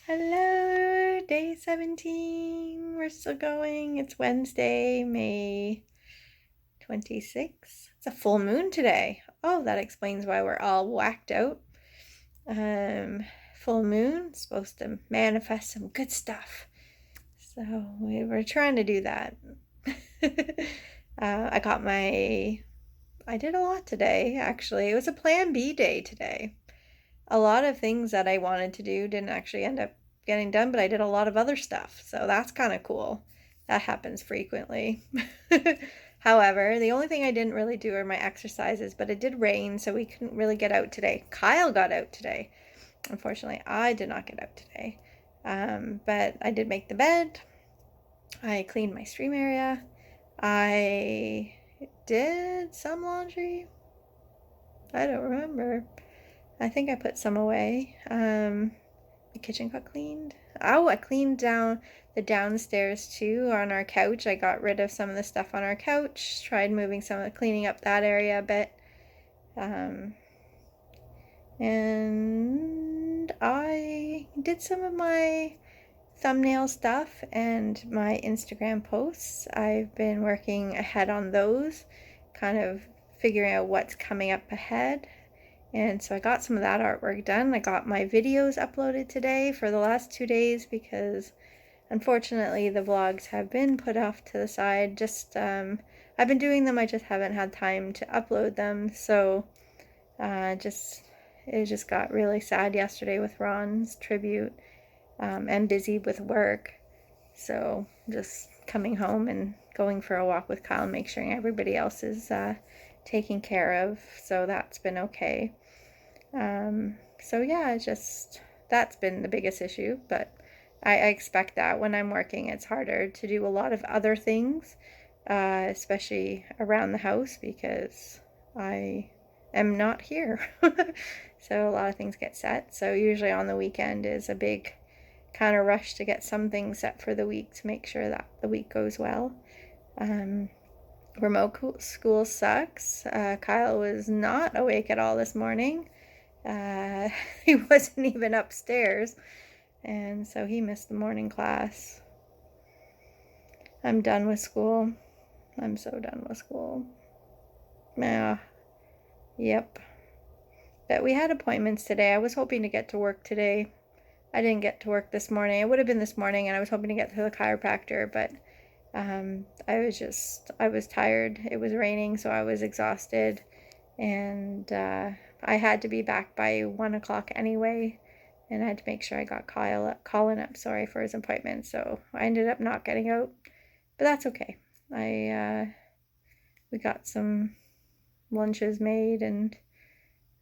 Hello, day 17. We're still going. It's Wednesday, May 26th. It's a full moon today. Oh, that explains why we're all whacked out. Full moon, supposed to manifest some good stuff. So we were trying to do that. I did a lot today, actually. It was a plan B day today. A lot of things that I wanted to do didn't actually end up getting done, but I did a lot of other stuff. So that's kind of cool. That happens frequently. However, the only thing I didn't really do are my exercises, but it did rain, so we couldn't really get out today. Kyle got out today. Unfortunately, I did not get out today. But I did make the bed. I cleaned my stream area. I did some laundry. I don't remember. I think I put some away. The kitchen got cleaned. Oh, I cleaned down the downstairs too on our couch. I got rid of some of the stuff on our couch. Tried moving cleaning up that area a bit. And I did some of my thumbnail stuff and my Instagram posts. I've been working ahead on those, kind of figuring out what's coming up ahead. And so I got some of that artwork done. I got my videos uploaded today for the last 2 days because unfortunately the vlogs have been put off to the side. I've been doing them, I just haven't had time to upload them. So it just got really sad yesterday with Ron's tribute and busy with work. So just coming home and going for a walk with Kyle and make sure everybody else is taken care of. So that's been okay. So yeah, that's been the biggest issue, but I expect that when I'm working, it's harder to do a lot of other things, especially around the house because I am not here. So a lot of things get set. So usually on the weekend is a big kind of rush to get some things set for the week to make sure that the week goes well. Remote school sucks. Kyle was not awake at all this morning. He wasn't even upstairs, and so he missed the morning class. I'm done with school. I'm so done with school. Yeah. Yep. But we had appointments today. I was hoping to get to work today. I didn't get to work this morning. It would have been this morning, and I was hoping to get to the chiropractor, but I was tired. It was raining, so I was exhausted, and I had to be back by 1 o'clock anyway, and I had to make sure I got Colin up, for his appointment. So I ended up not getting out, but that's okay. We got some lunches made, and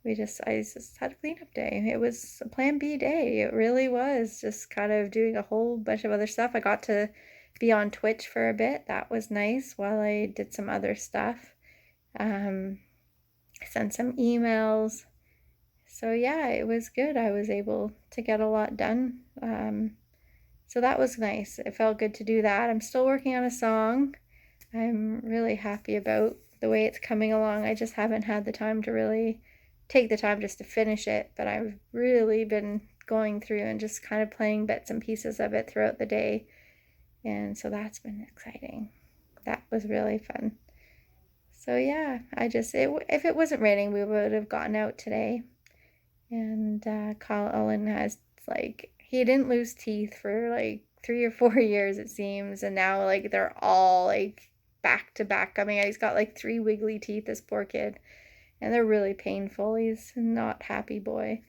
I just had a cleanup day. It was a plan B day. It really was just kind of doing a whole bunch of other stuff. I got to be on Twitch for a bit. That was nice while I did some other stuff. Sent some emails. So yeah, it was good. I was able to get a lot done. So that was nice. It felt good to do that. I'm still working on a song. I'm really happy about the way it's coming along. I just haven't had the time to really take the time just to finish it, but I've really been going through and just kind of playing bits and pieces of it throughout the day. And so that's been exciting. That was really fun. So yeah, if it wasn't raining, we would have gotten out today. And Colin has he didn't lose teeth for 3 or 4 years, it seems, and now they're all back to back coming out. He's got 3 wiggly teeth, this poor kid, and they're really painful. He's not happy boy.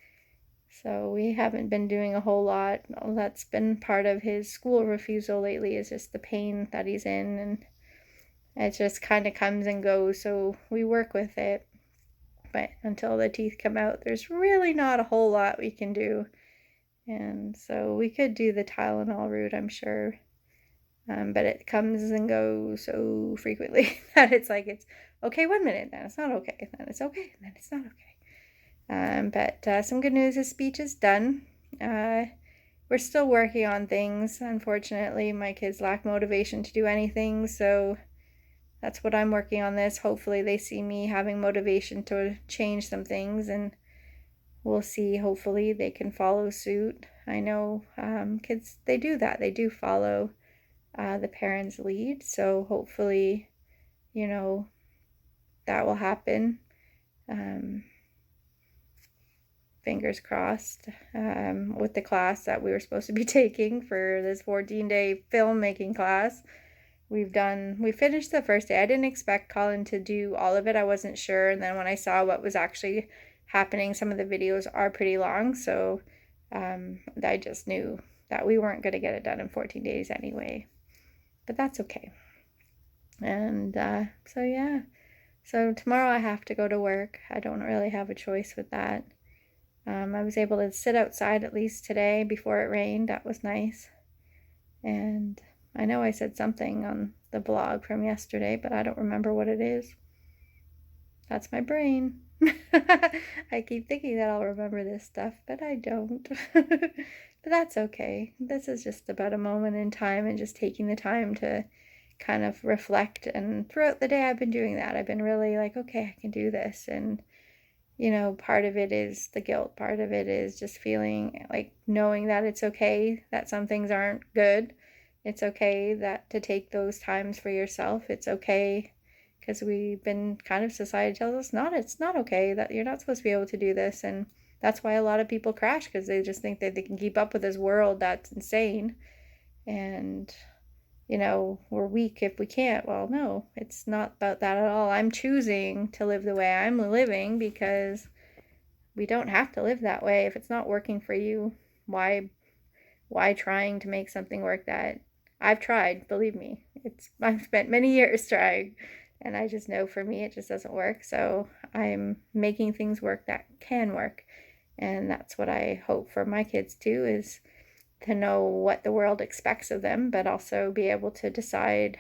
So we haven't been doing a whole lot. That's been part of his school refusal lately, is just the pain that he's in, and it just kind of comes and goes, so we work with it. But until the teeth come out, there's really not a whole lot we can do. And so we could do the Tylenol route, I'm sure. But it comes and goes so frequently that it's okay 1 minute, then it's not okay, then it's okay, and then it's not okay. But some good news, his speech is done. We're still working on things. Unfortunately, my kids lack motivation to do anything, so that's what I'm working on this. Hopefully they see me having motivation to change some things, and we'll see. Hopefully they can follow suit. I know kids, they do that. They do follow the parents' lead. So hopefully, you know, that will happen. Um, Fingers crossed, with the class that we were supposed to be taking for this 14-day filmmaking class. We finished the first day. I didn't expect Colin to do all of it. I wasn't sure. And then when I saw what was actually happening, some of the videos are pretty long. So I just knew that we weren't going to get it done in 14 days anyway. But that's okay. And so, yeah. So tomorrow I have to go to work. I don't really have a choice with that. I was able to sit outside at least today before it rained. That was nice. And I know I said something on the blog from yesterday, but I don't remember what it is. That's my brain. I keep thinking that I'll remember this stuff, but I don't. But that's okay. This is just about a moment in time and just taking the time to kind of reflect. And throughout the day, I've been doing that. I've been really like, okay, I can do this. And part of it is the guilt. Part of it is just feeling like knowing that it's okay, that some things aren't good. It's okay that to take those times for yourself. It's okay because we've been kind of, society tells us it's not okay, that you're not supposed to be able to do this. And that's why a lot of people crash, because they just think that they can keep up with this world that's insane. And we're weak if we can't. Well, no, it's not about that at all. I'm choosing to live the way I'm living because we don't have to live that way. If it's not working for you, why trying to make something work that I've tried, believe me. I've spent many years trying, and I just know for me it just doesn't work. So I'm making things work that can work. And that's what I hope for my kids too, is to know what the world expects of them, but also be able to decide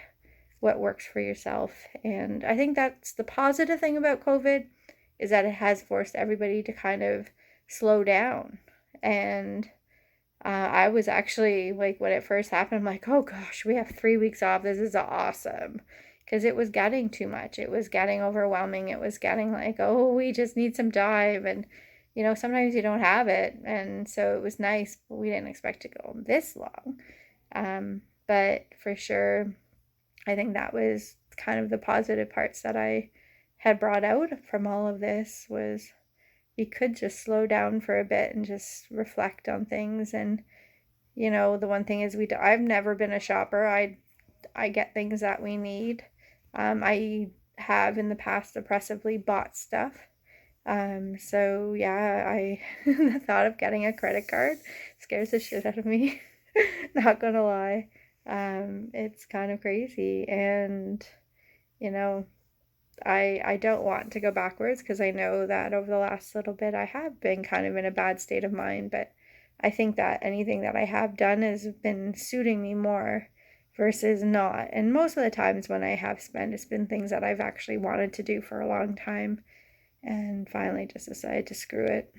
what works for yourself. And I think that's the positive thing about COVID, is that it has forced everybody to kind of slow down. And I was actually like, when it first happened, I'm like, oh gosh, we have 3 weeks off. This is awesome. Because it was getting too much. It was getting overwhelming. It was getting like, oh, we just need some time. And sometimes you don't have it. And so it was nice, but we didn't expect to go this long. But for sure, I think that was kind of the positive parts that I had brought out from all of this, was we could just slow down for a bit and just reflect on things. And, the one thing is I've never been a shopper. I get things that we need. I have in the past oppressively bought stuff. So yeah, the thought of getting a credit card scares the shit out of me. Not gonna lie. It's kind of crazy, and I don't want to go backwards, because I know that over the last little bit I have been kind of in a bad state of mind, but I think that anything that I have done has been suiting me more versus not. And most of the times when I have spent, it's been things that I've actually wanted to do for a long time, and finally just decided to screw it.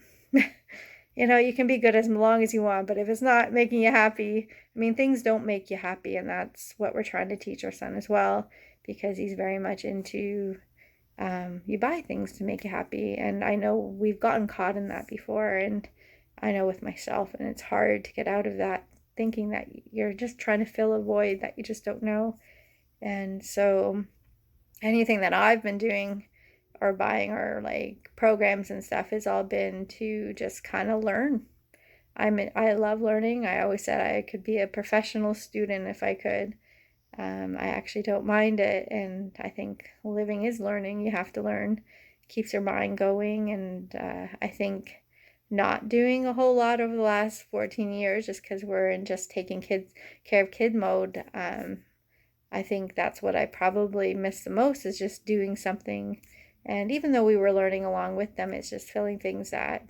You can be good as long as you want, but if it's not making you happy, things don't make you happy, and that's what we're trying to teach our son as well, because he's very much into, you buy things to make you happy, and I know we've gotten caught in that before, and I know with myself, and it's hard to get out of that, thinking that you're just trying to fill a void that you just don't know. And so anything that I've been doing or buying or like programs and stuff has all been to just kind of learn. I love learning. I always said I could be a professional student if I could. I actually don't mind it, and I think living is learning. You have to learn. Keeps your mind going, and I think not doing a whole lot over the last 14 years, just because we're in just taking care of kid mode. I think that's what I probably miss the most, is just doing something. And even though we were learning along with them, it's just filling things that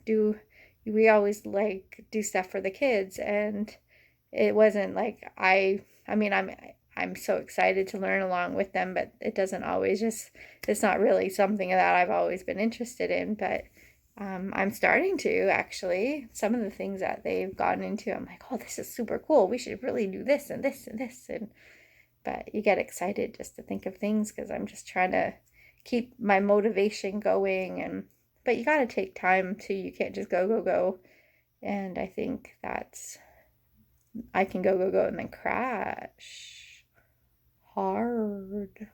we always like do stuff for the kids. And it wasn't like I'm so excited to learn along with them, but it doesn't always it's not really something that I've always been interested in. But I'm starting to, actually. Some of the things that they've gotten into, I'm like, oh, this is super cool. We should really do this and this and this. But you get excited just to think of things, because I'm just trying to keep my motivation going. But you got to take time too. You can't just go. And I think I can go, and then crash hard.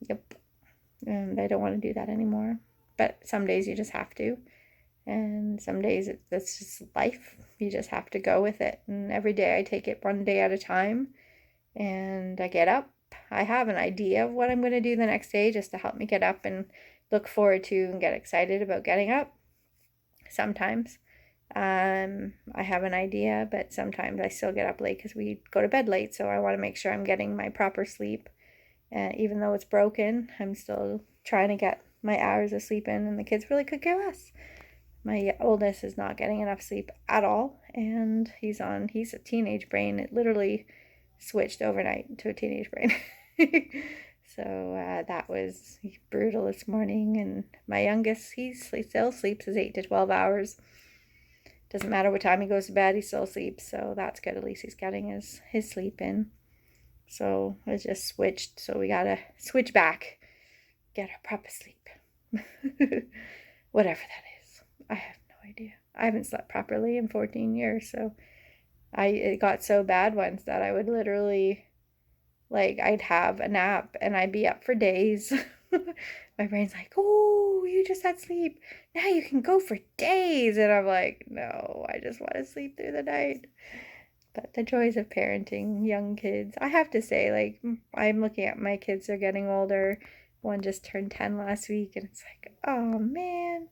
Yep. And I don't want to do that anymore. But some days you just have to. And some days that's just life. You just have to go with it. And every day I take it one day at a time. And I get up. I have an idea of what I'm going to do the next day just to help me get up and look forward to and get excited about getting up. Sometimes I have an idea, but sometimes I still get up late because we go to bed late. So I want to make sure I'm getting my proper sleep. Even though it's broken, I'm still trying to get my hours of sleep in, and the kids really could care less. My oldest is not getting enough sleep at all, and he's a teenage brain. It literally switched overnight to a teenage brain. So that was brutal this morning. And my youngest, he still sleeps his 8 to 12 hours. Doesn't matter what time he goes to bed, he still sleeps. So that's good. At least he's getting his sleep in. So I just switched. So we gotta switch back, get our proper sleep. Whatever that is. I have no idea. I haven't slept properly in 14 years. So it got so bad once that I would literally, like, I'd have a nap and I'd be up for days. My brain's like, oh, you just had sleep. Now you can go for days. And I'm like, no, I just want to sleep through the night. But the joys of parenting young kids. I have to say, like, I'm looking at my kids, they're getting older. One just turned 10 last week, and it's like, oh, man.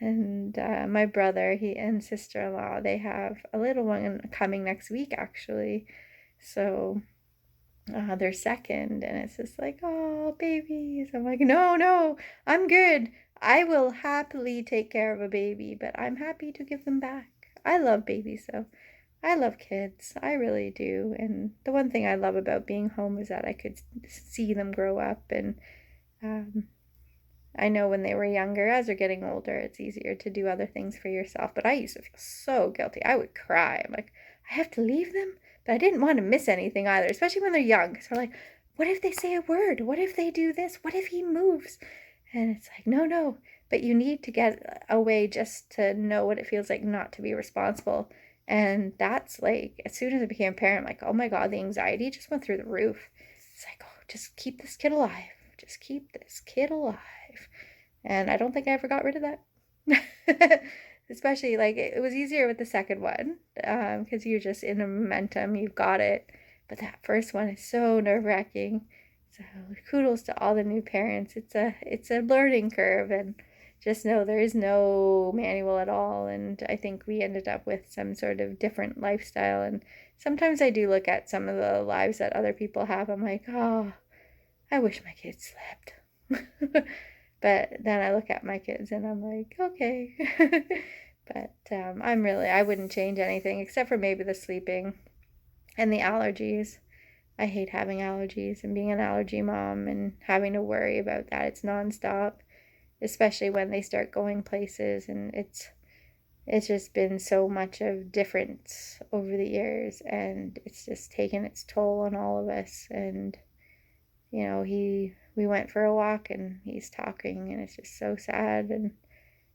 And my brother, and sister-in-law, they have a little one coming next week, actually. So they're second, and it's just like, oh, babies. I'm like, no, I'm good. I will happily take care of a baby, but I'm happy to give them back. I love babies, though. I love kids. I really do. And the one thing I love about being home is that I could see them grow up. And I know when they were younger, as they're getting older, it's easier to do other things for yourself. But I used to feel so guilty. I would cry. I'm like, I have to leave them? But I didn't want to miss anything either, especially when they're young. So like, what if they say a word? What if they do this? What if he moves? And it's like, no. But you need to get away just to know what it feels like not to be responsible. And that's like, as soon as I became a parent, I'm like, oh my God, the anxiety just went through the roof. It's like, oh, just keep this kid alive. Just keep this kid alive. And I don't think I ever got rid of that. Especially, like, it was easier with the second one because you're just in a momentum, you've got it. But that first one is so nerve-wracking. So kudos to all the new parents. It's a learning curve, and just know there is no manual at all. And I think we ended up with some sort of different lifestyle. And sometimes I do look at some of the lives that other people have. I'm like, oh, I wish my kids slept. But then I look at my kids and I'm like, okay. But I wouldn't change anything except for maybe the sleeping and the allergies. I hate having allergies and being an allergy mom and having to worry about that. It's nonstop, especially when they start going places, and it's just been so much of difference over the years, and it's just taken its toll on all of us. And we went for a walk and he's talking, and it's just so sad. And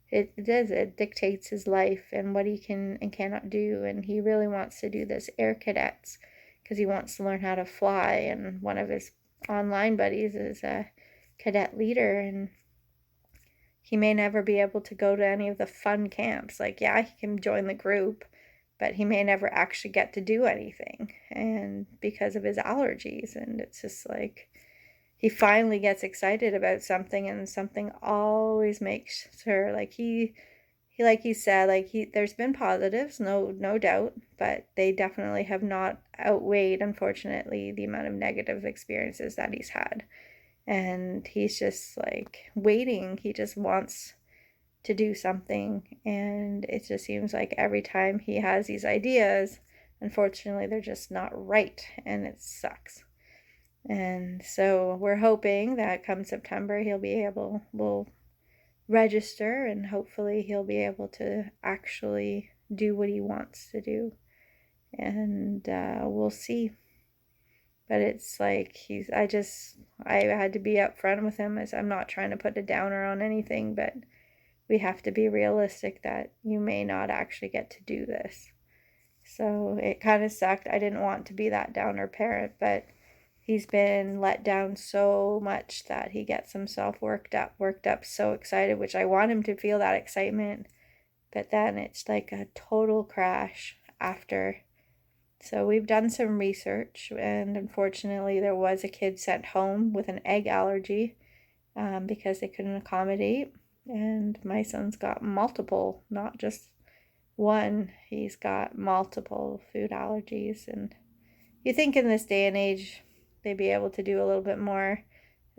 it dictates his life and what he can and cannot do. And he really wants to do this air cadets because he wants to learn how to fly. And one of his online buddies is a cadet leader, and he may never be able to go to any of the fun camps. Like, yeah, he can join the group, but he may never actually get to do anything, and because of his allergies. And it's just like, he finally gets excited about something, and something always makes sure, like he like he said, like there's been positives, no doubt, but they definitely have not outweighed, unfortunately, the amount of negative experiences that he's had. And he's just like waiting. He just wants to do something, and it just seems like every time he has these ideas, unfortunately, they're just not right, and it sucks. And so we're hoping that come September we'll register, and hopefully he'll be able to actually do what he wants to do. And we'll see. But it's like I had to be upfront with him, as I'm not trying to put a downer on anything, but we have to be realistic that you may not actually get to do this. So it kind of sucked. I didn't want to be that downer parent, but he's been let down so much that he gets himself worked up, so excited, which I want him to feel that excitement. But then it's like a total crash after. So we've done some research, and unfortunately there was a kid sent home with an egg allergy because they couldn't accommodate. And my son's got multiple, not just one, he's got multiple food allergies. And you think in this day and age they'd be able to do a little bit more.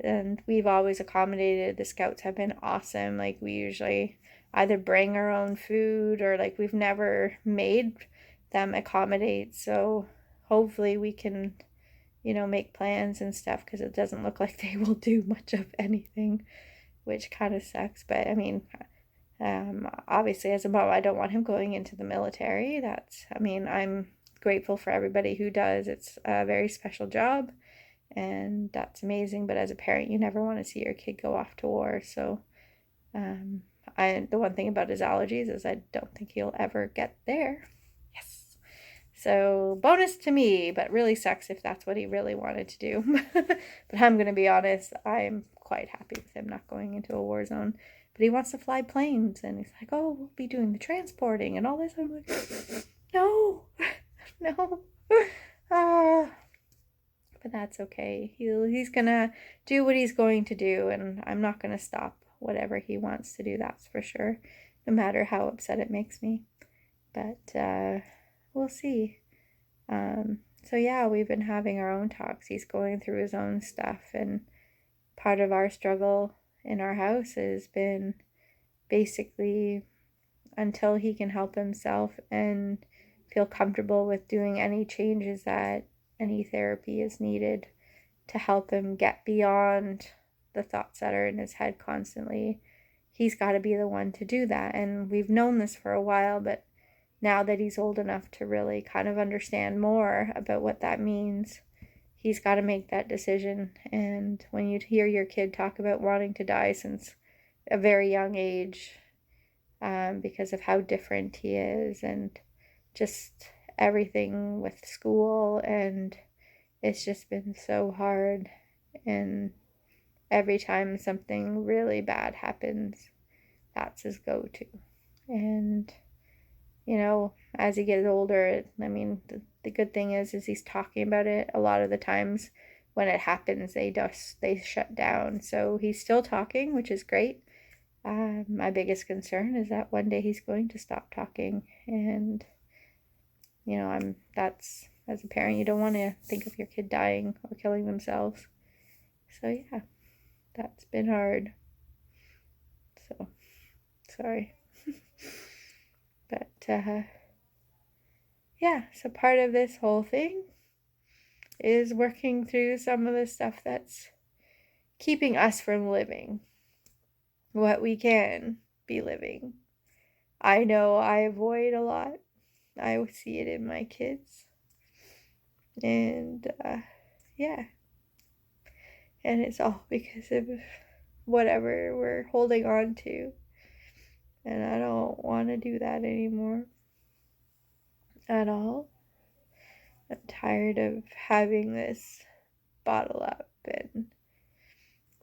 And we've always accommodated. The scouts have been awesome. Like, we usually either bring our own food, or like we've never made them accommodate. So hopefully we can, make plans and stuff, because it doesn't look like they will do much of anything, which kind of sucks. But I mean, obviously as a mom, I don't want him going into the military. I'm grateful for everybody who does. It's a very special job, and that's amazing. But as a parent, you never want to see your kid go off to war. So the one thing about his allergies is I don't think he'll ever get there. Yes. So bonus to me, but really sucks if that's what he really wanted to do. But I'm going to be honest, I'm quite happy with him not going into a war zone. But he wants to fly planes, and he's like, oh, we'll be doing the transporting and all this. I'm like, no, no. But that's okay. He's going to do what he's going to do, and I'm not going to stop whatever he wants to do, that's for sure, no matter how upset it makes me. But we'll see. So yeah, we've been having our own talks. He's going through his own stuff, and part of our struggle in our house has been basically, until he can help himself and feel comfortable with doing any changes, that any therapy is needed to help him get beyond the thoughts that are in his head constantly. He's got to be the one to do that. And we've known this for a while, but now that he's old enough to really kind of understand more about what that means, he's got to make that decision. And when you hear your kid talk about wanting to die since a very young age, because of how different he is, and just everything with school, and it's just been so hard. And every time something really bad happens, that's his go-to. And as he gets older, the good thing is he's talking about it. A lot of the times when it happens, they shut down. So he's still talking, which is great. My biggest concern is that one day he's going to stop talking. And that's, as a parent, you don't want to think of your kid dying or killing themselves. So yeah, that's been hard. So sorry. But yeah, so part of this whole thing is working through some of the stuff that's keeping us from living what we can be living. I know I avoid a lot. I see it in my kids. And yeah. And it's all because of whatever we're holding on to. And I don't want to do that anymore. At all. I'm tired of having this bottle up.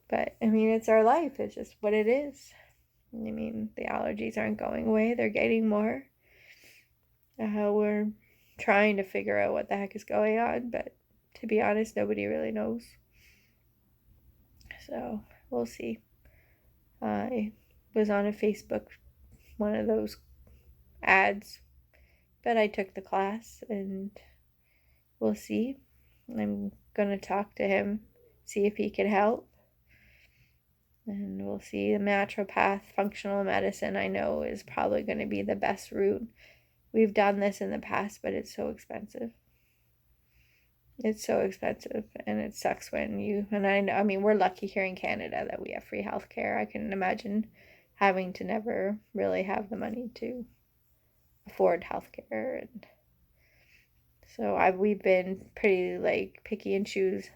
But it's our life. It's just what it is. The allergies aren't going away. They're getting more. We're trying to figure out what the heck is going on, but to be honest, nobody really knows. So we'll see. I was on a Facebook, one of those ads, but I took the class, and we'll see. I'm going to talk to him, see if he can help. And we'll see. The naturopath, functional medicine, I know is probably going to be the best route. We've done this in the past, but it's so expensive. It's so expensive, and it sucks when we're lucky here in Canada that we have free healthcare. I can imagine having to never really have the money to afford healthcare, and so we've been pretty picky and choose.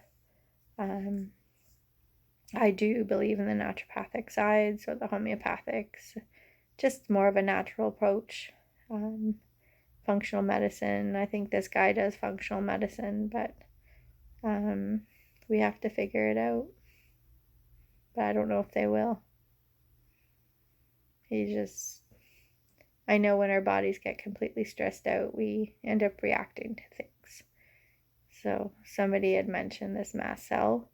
I do believe in the naturopathic side, so the homeopathics, just more of a natural approach. Functional medicine. I think this guy does functional medicine, but we have to figure it out. But I don't know if they will. I know when our bodies get completely stressed out, we end up reacting to things. So somebody had mentioned this mast cell.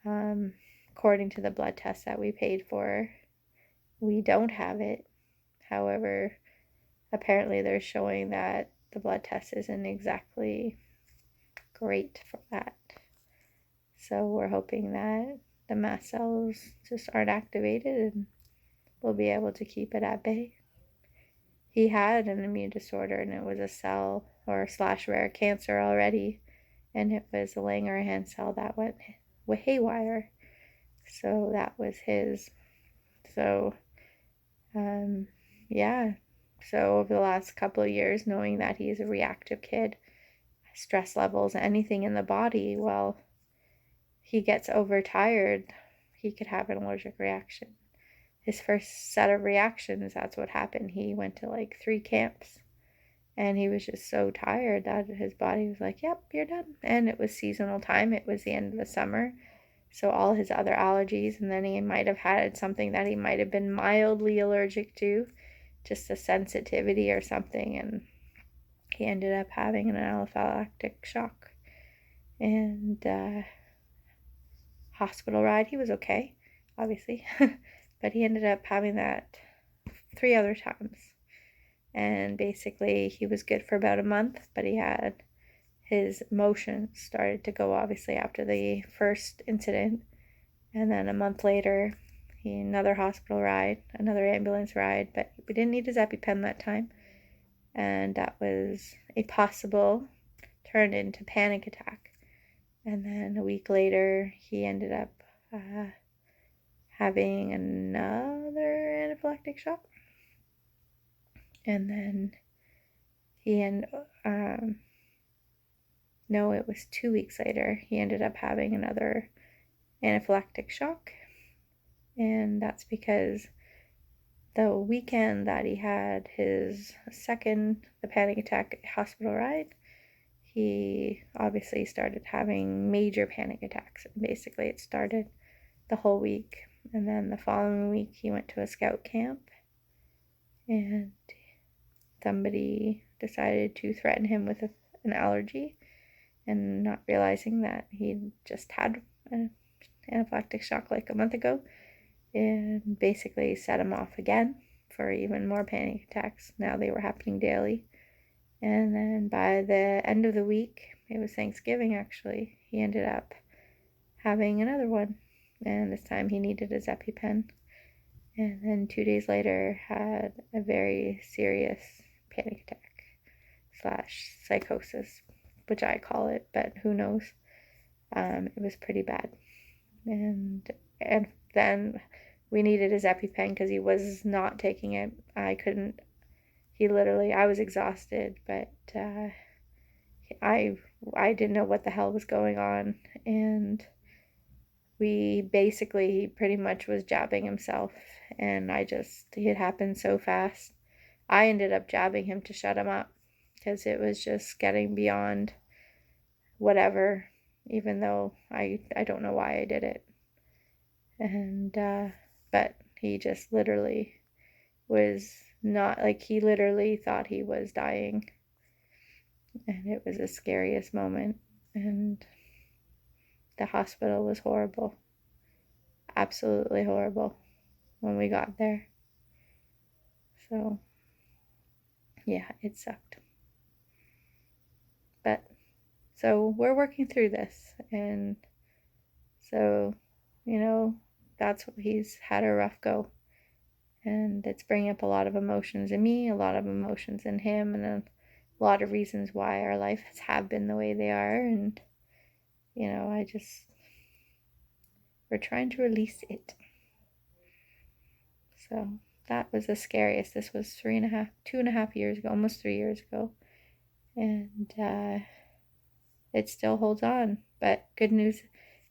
According to the blood test that we paid for, we don't have it. However, apparently they're showing that the blood test isn't exactly great for that. So we're hoping that the mast cells just aren't activated and we'll be able to keep it at bay. He had an immune disorder, and it was a cell or / rare cancer already, and it was a Langerhans cell that went haywire. So that was his. So, yeah. So over the last couple of years, knowing that he's a reactive kid, stress levels, anything in the body, well, he gets overtired, he could have an allergic reaction. His first set of reactions, that's what happened. He went to like 3 camps and he was just so tired that his body was like, yep, you're done. And it was seasonal time. It was the end of the summer. So all his other allergies, and then he might have had something that he might have been mildly allergic to, just a sensitivity or something. And he ended up having an anaphylactic shock. And hospital ride, he was okay, obviously. But he ended up having that 3 other times. And basically, he was good for about a month, but he had his emotions started to go, obviously, after the first incident. And then a month later, another hospital ride, another ambulance ride, but we didn't need his EpiPen that time. And that was a possible turned into panic attack. And then a week later, he ended up having another anaphylactic shock. And then no, it was 2 weeks later, he ended up having another anaphylactic shock. And that's because the weekend that he had his the panic attack hospital ride, he obviously started having major panic attacks. Basically, it started the whole week. And then the following week, he went to a scout camp. And somebody decided to threaten him with an allergy, and not realizing that he'd just had an anaphylactic shock like a month ago, and basically set him off again for even more panic attacks. Now they were happening daily. And then by the end of the week, it was Thanksgiving actually, he ended up having another one, and this time he needed his EpiPen. And then 2 days later had a very serious panic attack / psychosis, which I call it, but who knows. It was pretty bad. And then we needed his EpiPen because he was not taking it. I was exhausted, but I didn't know what the hell was going on. And he pretty much was jabbing himself, and it happened so fast. I ended up jabbing him to shut him up because it was just getting beyond whatever, even though I don't know why I did it. And but he just literally was not, like, he literally thought he was dying, and it was the scariest moment. And the hospital was horrible, absolutely horrible when we got there. So yeah, it sucked. But so we're working through this, and so, that's what he's had a rough go. And it's bringing up a lot of emotions in me, a lot of emotions in him, and a lot of reasons why our lives have been the way they are. And, we're trying to release it. So that was the scariest. This was 2.5 years ago, almost 3 years ago. And it still holds on. But good news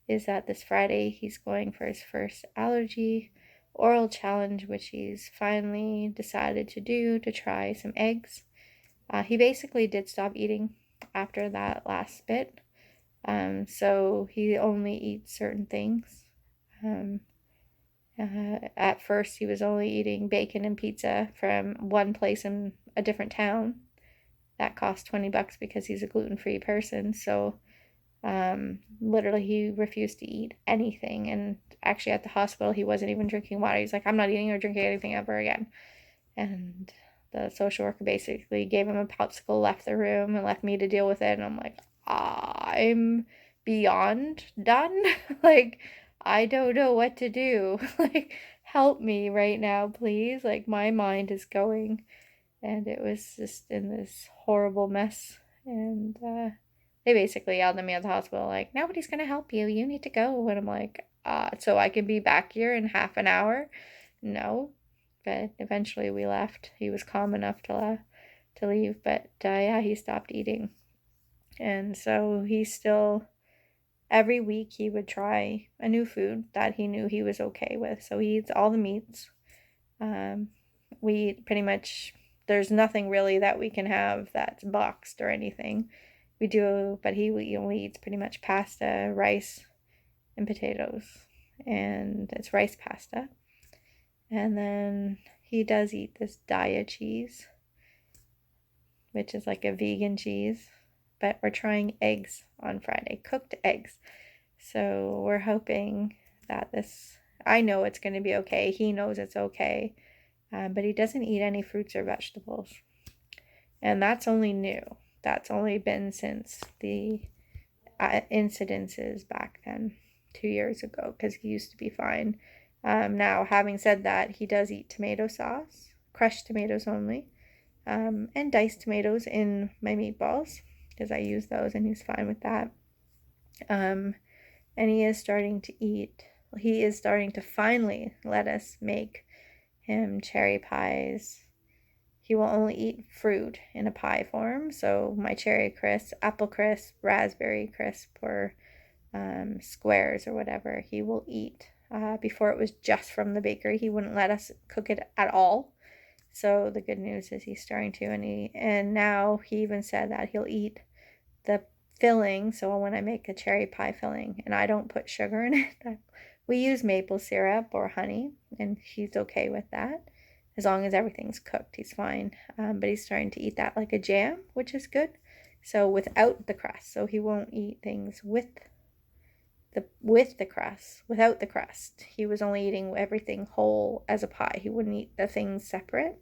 is that this Friday he's going for his first allergy oral challenge, which he's finally decided to do to try some eggs. He basically did stop eating after that last bit. So he only eats certain things. At first, he was only eating bacon and pizza from one place in a different town. That cost $20 because he's a gluten-free person. So literally, he refused to eat anything. And actually, at the hospital, he wasn't even drinking water. He's like, I'm not eating or drinking anything ever again. And the social worker basically gave him a popsicle, left the room, and left me to deal with it. And I'm like, I'm beyond done. Like, I don't know what to do. Like, help me right now, please. Like, my mind is going. And it was just in this horrible mess. And they basically yelled at me at the hospital, like, nobody's going to help you. You need to go. And I'm like, so I can be back here in half an hour? No. But eventually we left. He was calm enough to leave. But yeah, he stopped eating. And so he still, every week he would try a new food that he knew he was okay with. So he eats all the meats. We eat pretty much, there's nothing really that we can have that's boxed or anything. We do, but he only eats pretty much pasta, rice, and potatoes. And it's rice pasta. And then he does eat this Daiya cheese, which is like a vegan cheese. But we're trying eggs on Friday, cooked eggs. So we're hoping that this, I know it's going to be okay. He knows it's okay. But he doesn't eat any fruits or vegetables. And that's only new. That's only been since the incidences back then, 2 years ago, because he used to be fine. Now, having said that, he does eat tomato sauce, crushed tomatoes only, and diced tomatoes in my meatballs, because I use those and he's fine with that. And he is starting to finally let us make him cherry pies. He will only eat fruit in a pie form. So my cherry crisp, apple crisp, raspberry crisp, or squares or whatever, he will eat. Before it was just from the bakery. He wouldn't let us cook it at all. So the good news is he's starting to, and now he even said that he'll eat the filling. So when I make a cherry pie filling, and I don't put sugar in it, we use maple syrup or honey, and he's okay with that. As long as everything's cooked, he's fine. But he's starting to eat that like a jam, which is good. So without the crust. So he won't eat things with the crust, without the crust. He was only eating everything whole as a pie. He wouldn't eat the things separate.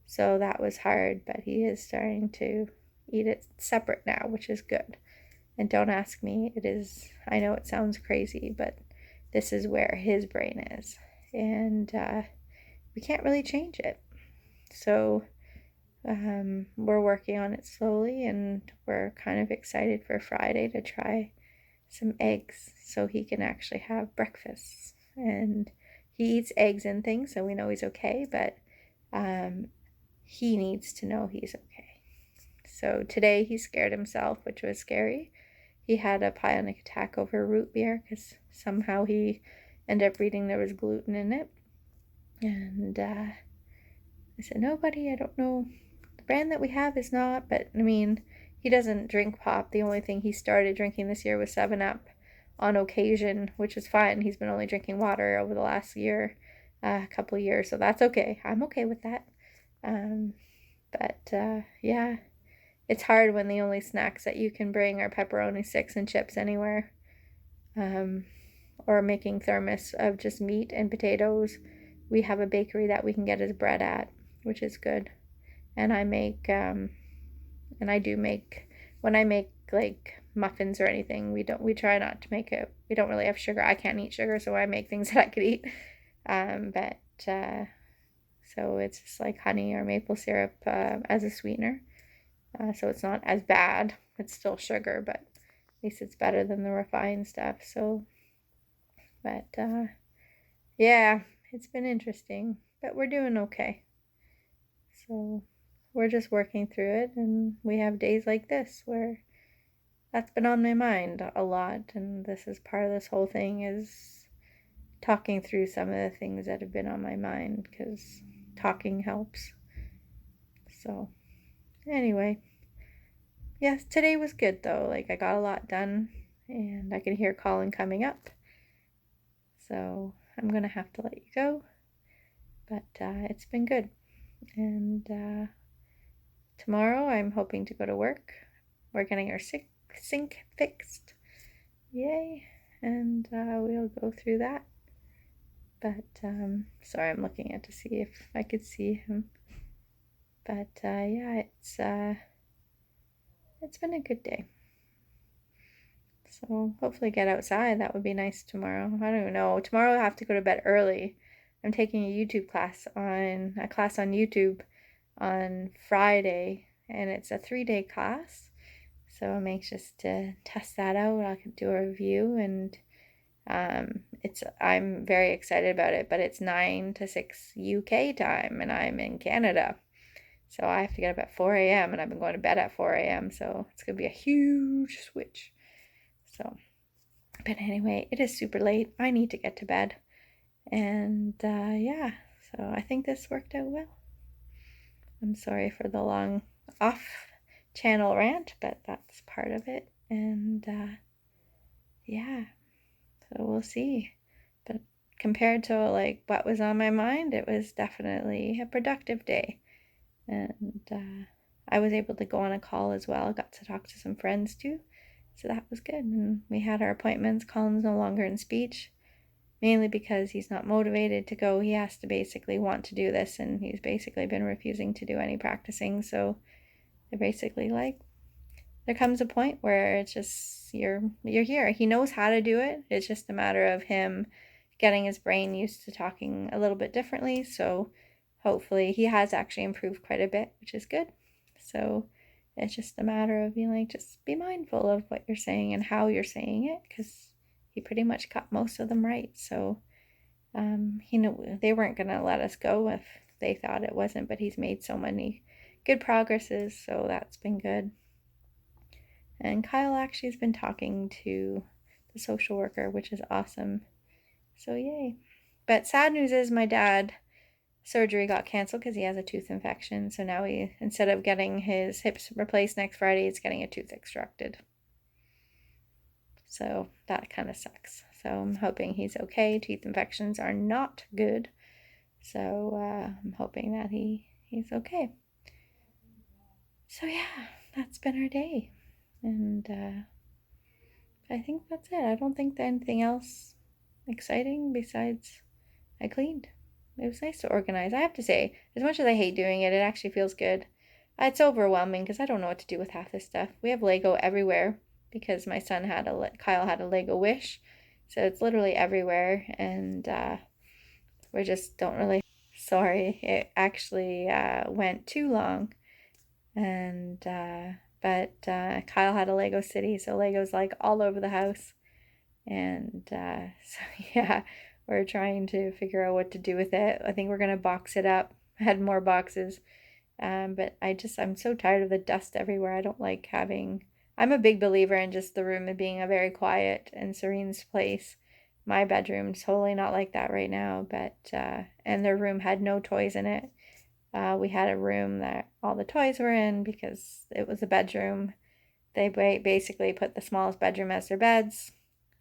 So that was hard, but he is starting to eat it separate now, which is good. And don't ask me, I know it sounds crazy, but this is where his brain is. And we can't really change it. So we're working on it slowly, and we're kind of excited for Friday to try some eggs so he can actually have breakfast. And he eats eggs and things, so we know he's okay, but he needs to know he's okay. So today he scared himself, which was scary. He had a panic attack over root beer because somehow he ended up reading there was gluten in it. And I said, no, buddy, I don't know. The brand that we have is not, but I mean, he doesn't drink pop. The only thing he started drinking this year was 7-Up on occasion, which is fine. He's been only drinking water over the last year, a couple of years, so that's okay. I'm okay with that. Yeah, it's hard when the only snacks that you can bring are pepperoni sticks and chips anywhere. Or making thermos of just meat and potatoes. We have a bakery that we can get his bread at, which is good. And I make, and I do make, when I make like muffins or anything, we try not to make it, we don't really have sugar. I can't eat sugar, so I make things that I could eat. So it's just like honey or maple syrup as a sweetener. So it's not as bad. It's still sugar, but at least it's better than the refined stuff. So, but yeah, it's been interesting, but we're doing okay. So we're just working through it, and we have days like this where that's been on my mind a lot, and this is part of this whole thing is talking through some of the things that have been on my mind, because talking helps. So anyway, yes, today was good though. Like, I got a lot done, and I can hear Colin coming up. So I'm going to have to let you go. But it's been good. And tomorrow I'm hoping to go to work. We're getting our sink fixed. Yay. And we'll go through that. But sorry, I'm looking at to see if I could see him. But yeah, it's been a good day. So hopefully get outside. That would be nice tomorrow. I don't even know. Tomorrow I have to go to bed early. I'm taking a class on YouTube on Friday, and it's a 3-day class. So I'm anxious to test that out. I can do a review, and I'm very excited about it, but it's 9 to 6 UK time, and I'm in Canada. So I have to get up at 4 a.m. and I've been going to bed at 4 a.m. So it's going to be a huge switch. So, but anyway, it is super late. I need to get to bed. And yeah, so I think this worked out well. I'm sorry for the long off-channel rant, but that's part of it. And yeah, so we'll see. But compared to like what was on my mind, it was definitely a productive day. And I was able to go on a call as well. Got to talk to some friends too. So that was good. And we had our appointments. Colin's no longer in speech, mainly because he's not motivated to go. He has to basically want to do this, and he's basically been refusing to do any practicing. So they're basically like, there comes a point where it's just, you're here. He knows how to do it. It's just a matter of him getting his brain used to talking a little bit differently. So hopefully he has actually improved quite a bit, which is good. So it's just a matter of being like, just be mindful of what you're saying and how you're saying it, because he pretty much got most of them right. So they weren't going to let us go if they thought it wasn't, but he's made so many good progresses, so that's been good. And Kyle actually has been talking to the social worker, which is awesome. So yay. But sad news is my dad surgery got canceled because he has a tooth infection. So now instead of getting his hips replaced next Friday, he's getting a tooth extracted. So that kind of sucks. So I'm hoping he's okay. Teeth infections are not good. So I'm hoping that he's okay. So yeah, that's been our day. And I think that's it. I don't think there's anything else exciting besides I cleaned. It was nice to organize. I have to say, as much as I hate doing it, it actually feels good. It's overwhelming because I don't know what to do with half this stuff. We have Lego everywhere because my son Kyle had a Lego wish. So it's literally everywhere, and we just don't really. Sorry, it actually went too long, and but Kyle had a Lego city, so Lego's like all over the house, and so yeah, we're trying to figure out what to do with it. I think we're gonna box it up. I had more boxes, but I'm so tired of the dust everywhere. I don't like having. I'm a big believer in just the room being a very quiet and serene place. My bedroom's totally not like that right now, but and their room had no toys in it. We had a room that all the toys were in because it was a bedroom. They basically put the smallest bedroom as their beds,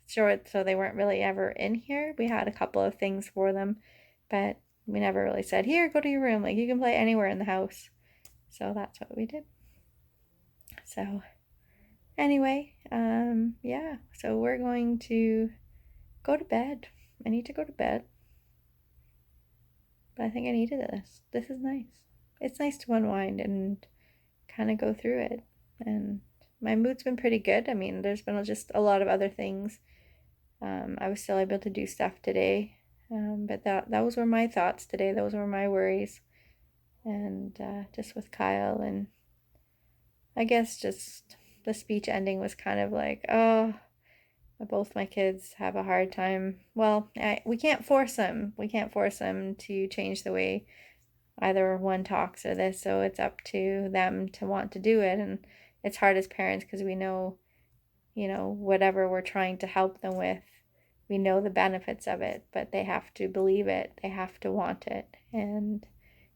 short, so they weren't really ever in here. We had a couple of things for them, but we never really said, here, go to your room. Like, you can play anywhere in the house. So that's what we did. So anyway, yeah, so we're going to go to bed. I need to go to bed. But I think I needed this. This is nice. It's nice to unwind and kind of go through it. And my mood's been pretty good. I mean, there's been just a lot of other things. I was still able to do stuff today. But those were my thoughts today. Those were my worries. And just with Kyle, and I guess just the speech ending was kind of like, oh, both my kids have a hard time. Well, we can't force them. We can't force them to change the way either one talks or this. So it's up to them to want to do it. And it's hard as parents because we know, whatever we're trying to help them with, we know the benefits of it, but they have to believe it, they have to want it, and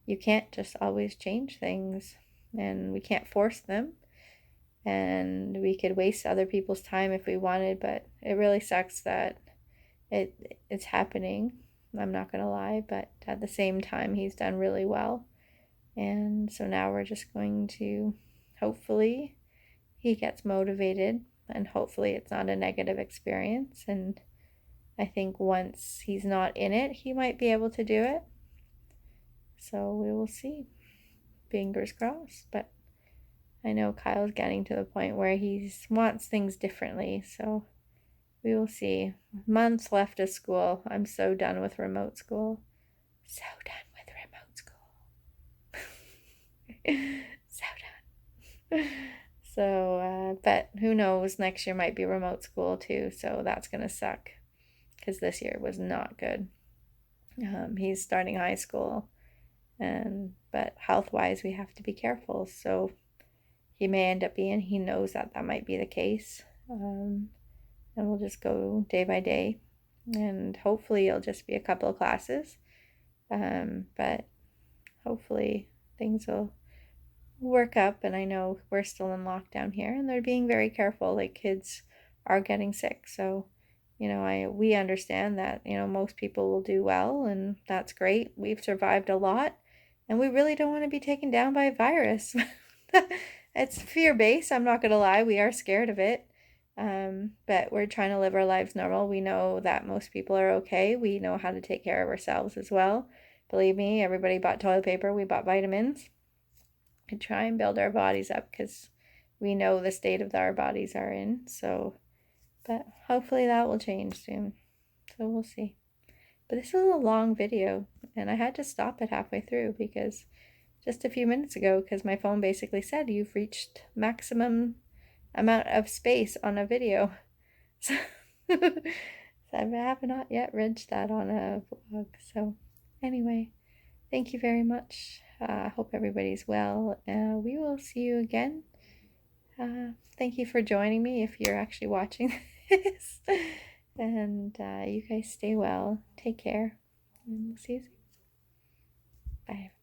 you can't just always change things, and we can't force them, and we could waste other people's time if we wanted, but it really sucks that it's happening. I'm not gonna lie, but at the same time, he's done really well, and so now we're just going to, hopefully he gets motivated, and hopefully it's not a negative experience, and I think once he's not in it, he might be able to do it. So we will see. Fingers crossed. But I know Kyle's getting to the point where he wants things differently. So we will see. Months left of school. I'm so done with remote school. So done with remote school. So done. So, but who knows? Next year might be remote school too. So that's going to suck, because this year was not good. He's starting high school, but health-wise, we have to be careful. So he may end up being, he knows that might be the case. And we'll just go day by day. And hopefully it'll just be a couple of classes. But hopefully things will work up. And I know we're still in lockdown here, and they're being very careful. Like, kids are getting sick. So we understand that, most people will do well, and that's great. We've survived a lot, and we really don't want to be taken down by a virus. It's fear-based, I'm not going to lie. We are scared of it, but we're trying to live our lives normal. We know that most people are okay. We know how to take care of ourselves as well. Believe me, everybody bought toilet paper. We bought vitamins and try and build our bodies up, because we know the state of our bodies are in. So but hopefully that will change soon. So we'll see. But this is a long video, and I had to stop it halfway through because just a few minutes ago, because my phone basically said you've reached maximum amount of space on a video. So, I have not yet reached that on a vlog. So anyway, thank you very much. I hope everybody's well. We will see you again. Thank you for joining me if you're actually watching this. And you guys stay well. Take care. And we'll see you soon. Bye.